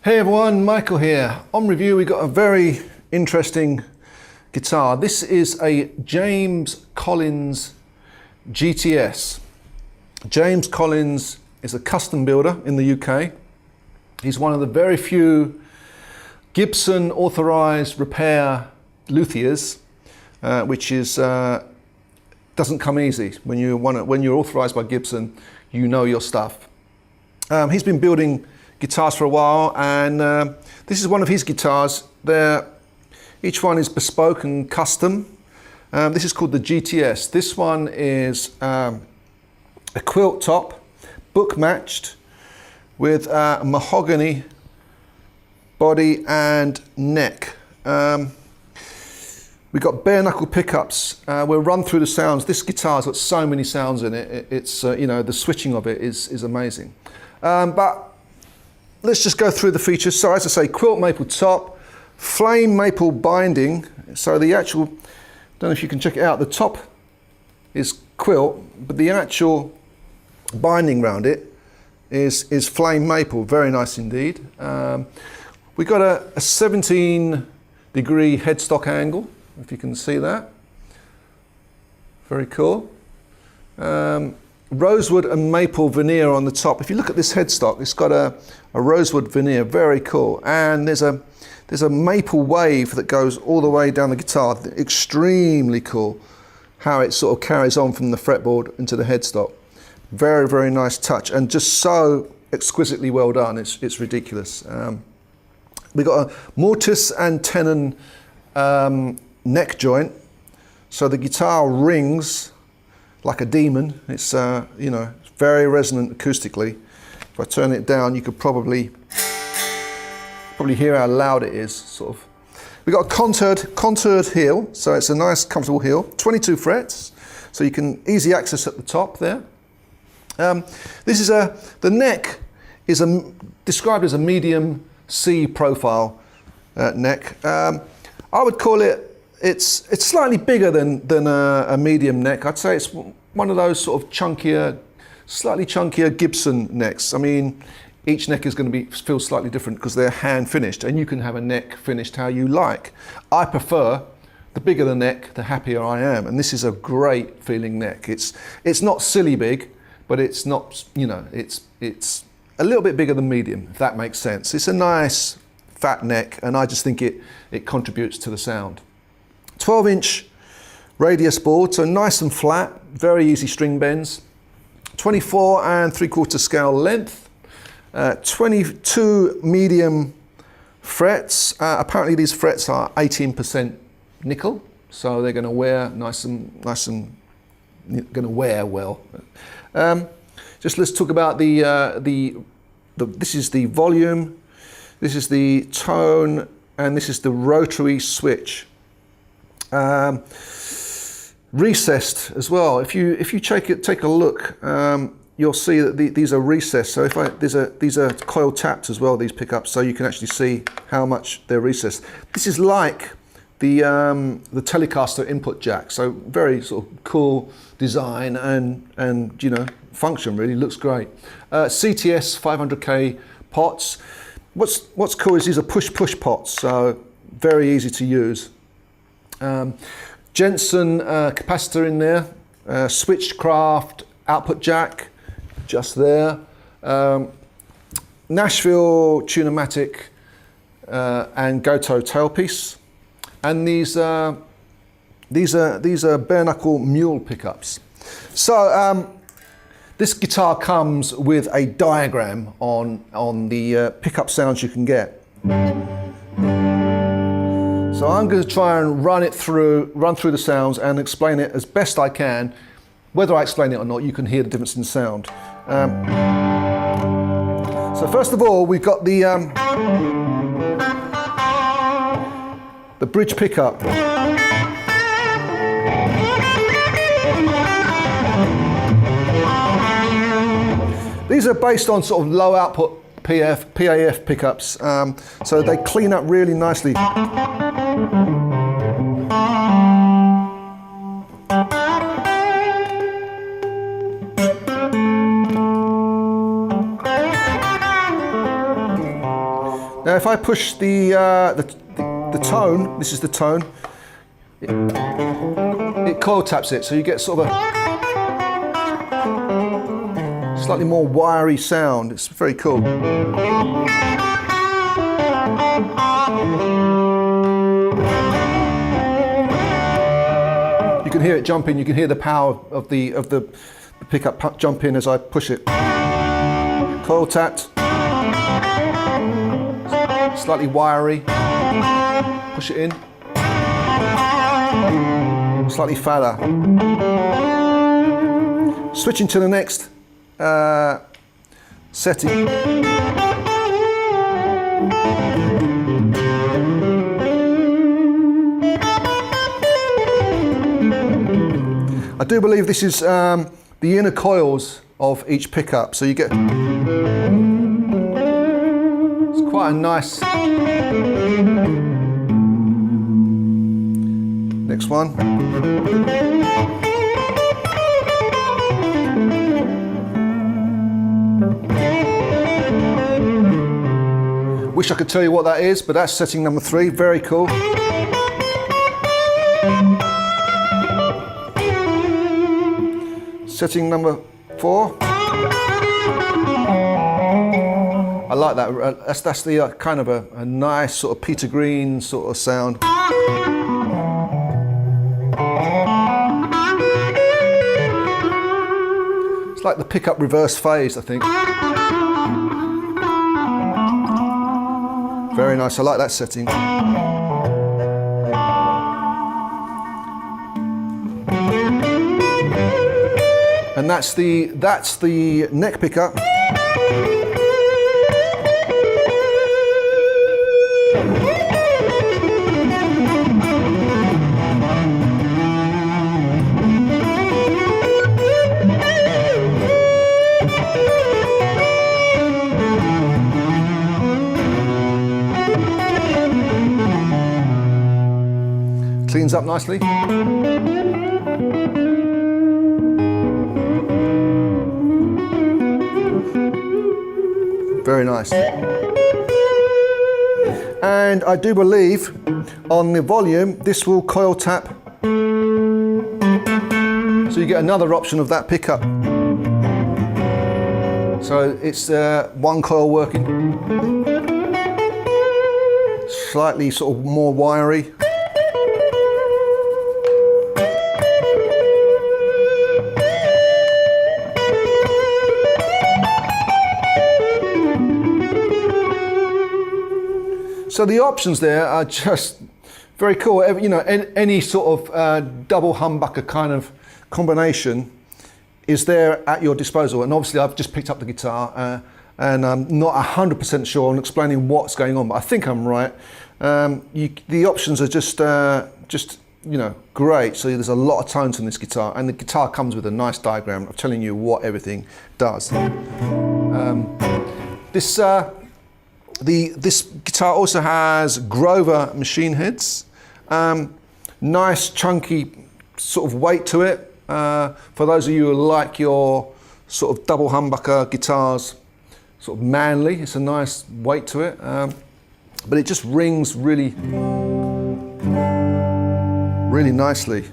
Hey everyone, Michael here. On review, we got a very interesting guitar. This is a James Collins GTS. James Collins is a custom builder in the UK. He's one of the very few Gibson authorized repair luthiers, which is doesn't come easy. When you're authorized by Gibson, you know your stuff. He's been building guitars for a while, and this is one of his guitars. Each one is bespoke and custom. This is called the GTS. This one is a quilt top, book matched, with a mahogany body and neck. We've got bare knuckle pickups. We'll run through the sounds. This guitar's got so many sounds in it. It's you know, the switching of it is amazing. But let's just go through the features. So as I say, quilt maple top, flame maple binding. So the actual, don't know if you can check it out, the top is quilt, but the actual binding around it is flame maple. Very nice indeed. We got a 17-degree headstock angle, if you can see that. Very cool. Rosewood and maple veneer on the top. If you look at this headstock, it's got a rosewood veneer, very cool. And there's a maple wave that goes all the way down the guitar. Extremely cool how it sort of carries on from the fretboard into the headstock. Very, very nice touch, and just so exquisitely well done. It's ridiculous. We've got a mortise and tenon neck joint, so the guitar rings like a demon. It's you know, very resonant acoustically. If I turn it down, you could probably hear how loud it is. Sort of. We've got a contoured heel, so it's a nice, comfortable heel. 22 frets, so you can easy access at the top there. This is the neck is described as a medium C profile neck. I would call it. It's slightly bigger than a medium neck. I'd say it's one of those sort of chunkier, slightly chunkier Gibson necks. I mean, each neck is going to feel slightly different because they're hand finished, and you can have a neck finished how you like. I prefer the bigger the neck, the happier I am, and this is a great feeling neck. It's not silly big, but it's not, you know, it's a little bit bigger than medium, if that makes sense. It's a nice fat neck, and I just think it contributes to the sound. 12-inch radius board, so nice and flat, very easy string bends. 24 3/4 scale length, 22 medium frets. Apparently these frets are 18% nickel, so they're going to wear nice and going to wear well. Just let's talk about this is the volume, this is the tone, and this is the rotary switch. Recessed as well. If you take a look, you'll see that these are recessed. So these are coil tapped as well, these pickups, so you can actually see how much they're recessed. This is like the Telecaster input jack. So very sort of cool design and you know, function really looks great. CTS 500K pots. What's cool is these are push pots, so very easy to use. Jensen capacitor in there, Switchcraft output jack just there, Nashville Tunematic and Goto tailpiece, and these are bare knuckle mule pickups. So this guitar comes with a diagram on the pickup sounds you can get. So I'm going to try and run through the sounds and explain it as best I can. Whether I explain it or not, you can hear the difference in sound. So first of all, we've got the bridge pickup. These are based on sort of low output PAF pickups, so they clean up really nicely. Now if I push the tone, this is the tone, it coil taps it, so you get sort of a slightly more wiry sound. It's very cool. You can hear it jumping, you can hear the power of the pickup jump in as I push it. Coil tapped, slightly wiry, push it in, slightly fatter. Switching to the next setting. I do believe this is the inner coils of each pickup, so you get, it's quite a nice. Next one. Wish I could tell you what that is, but that's setting number 3, very cool. Setting number 4. I like that. That's the kind of a nice sort of Peter Green sort of sound. It's like the pickup reverse phase, I think. Very nice. I like that setting. And that's the neck pickup. Cleans up nicely. Very nice. And I do believe on the volume this will coil tap, so you get another option of that pickup. So it's one coil working, slightly sort of more wiry. So the options there are just very cool. You know, any sort of double humbucker kind of combination is there at your disposal. And obviously I've just picked up the guitar and I'm not 100% sure on explaining what's going on, but I think I'm right. The options are just you know, great. So there's a lot of tones in this guitar, and the guitar comes with a nice diagram of telling you what everything does. This guitar also has Grover machine heads. Nice chunky sort of weight to it. For those of you who like your sort of double humbucker guitars, sort of manly, it's a nice weight to it. But it just rings really, really nicely.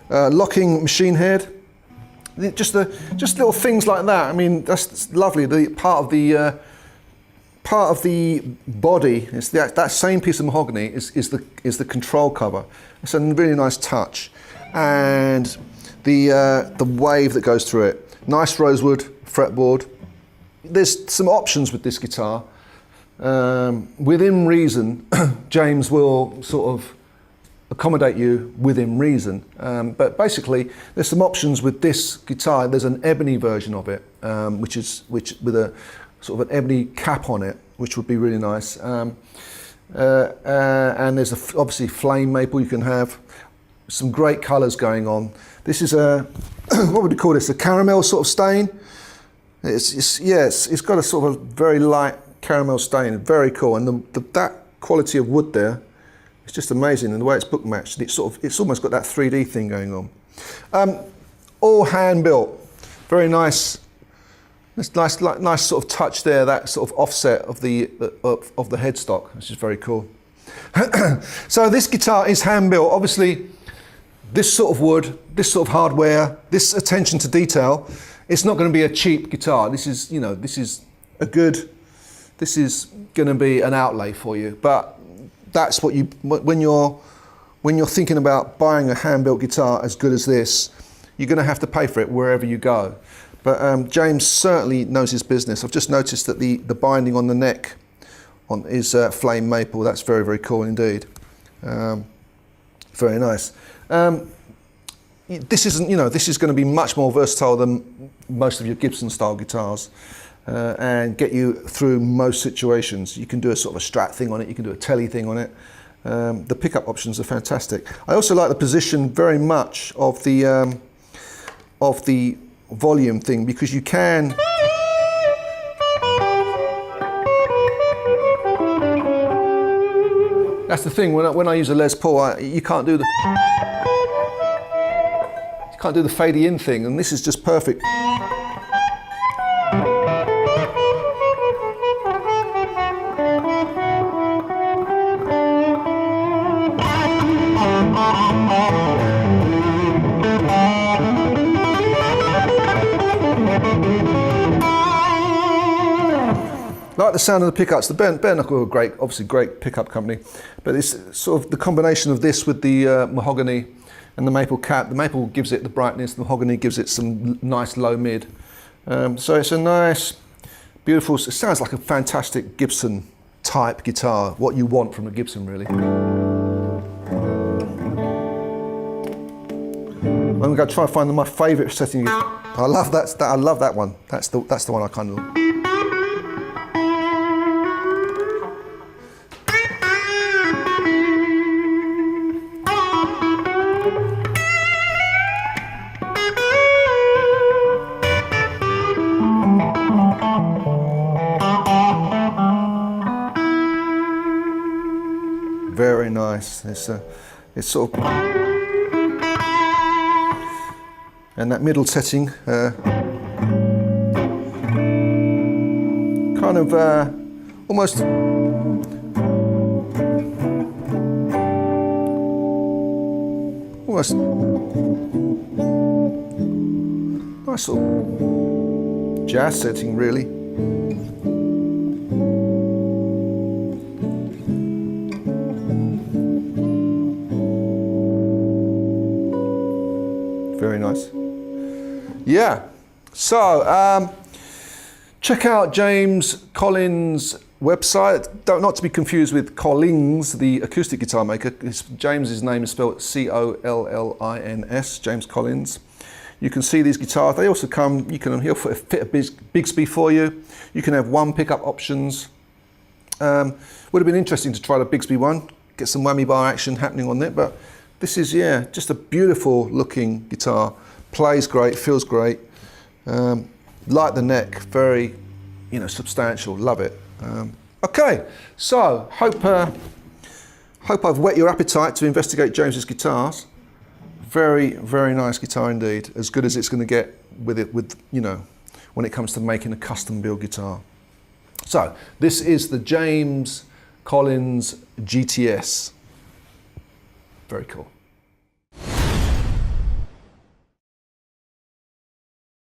Locking machine head, just little things like that. I mean, that's lovely. The part of the body is that same piece of mahogany is the control cover. It's a really nice touch, and the wave that goes through it. Nice rosewood fretboard. There's some options with this guitar. Within reason, James will sort of accommodate you within reason, but basically there's some options with this guitar. There's an ebony version of it, which with a sort of an ebony cap on it, which would be really nice. And there's obviously flame maple you can have. Some great colours going on. This is a what would you call this? A caramel sort of stain. It's got a sort of very light caramel stain. Very cool, and that quality of wood there. It's just amazing, and the way it's book matched, it's almost got that 3D thing going on. all hand built. Very nice. This nice sort of touch there, that sort of offset of the headstock, which is very cool. So this guitar is hand built. Obviously, this sort of wood, this sort of hardware, this attention to detail, it's not going to be a cheap guitar. This is, you know, this is going to be an outlay for you. But that's what you, when you're thinking about buying a hand built guitar as good as this, you're going to have to pay for it wherever you go. But James certainly knows his business. I've just noticed that the binding on the neck is flame maple. That's very, very cool indeed. Very nice. This isn't, you know, this is going to be much more versatile than most of your Gibson style guitars, and get you through most situations. You can do a sort of a Strat thing on it. You can do a telly thing on it. The pickup options are fantastic. I also like the position very much of the volume thing, because you can that's the thing, when I use a Les Paul, you can't do the fadey in thing, and this is just perfect. Like the sound of the pickups. The Bare Knuckle are great, obviously great pickup company, but it's sort of the combination of this with the mahogany and the maple cap. The maple gives it the brightness, the mahogany gives it some nice low mid. So it's a nice, beautiful, it sounds like a fantastic Gibson type guitar, what you want from a Gibson really. I'm going to try and find my favourite setting. I love that. I love that one. That's the one I kind of. Very nice. It's sort of, and that middle setting, kind of almost nice sort of jazz setting, really. Very nice. Yeah, so check out James Collins' website. Not to be confused with Collins, the acoustic guitar maker. James's name is spelled C-O-L-L-I-N-S, James Collins. You can see these guitars. They also come, he'll fit a Bigsby for you. You can have one pickup options. Would have been interesting to try the Bigsby one, get some whammy bar action happening on it, but this is, yeah, just a beautiful looking guitar. Plays great, feels great. Like the neck, very, substantial, love it. Okay, so hope I've whet your appetite to investigate James's guitars. Very, very nice guitar indeed. As good as it's going to get when it comes to making a custom build guitar. So this is the James Collins GTS. Very cool.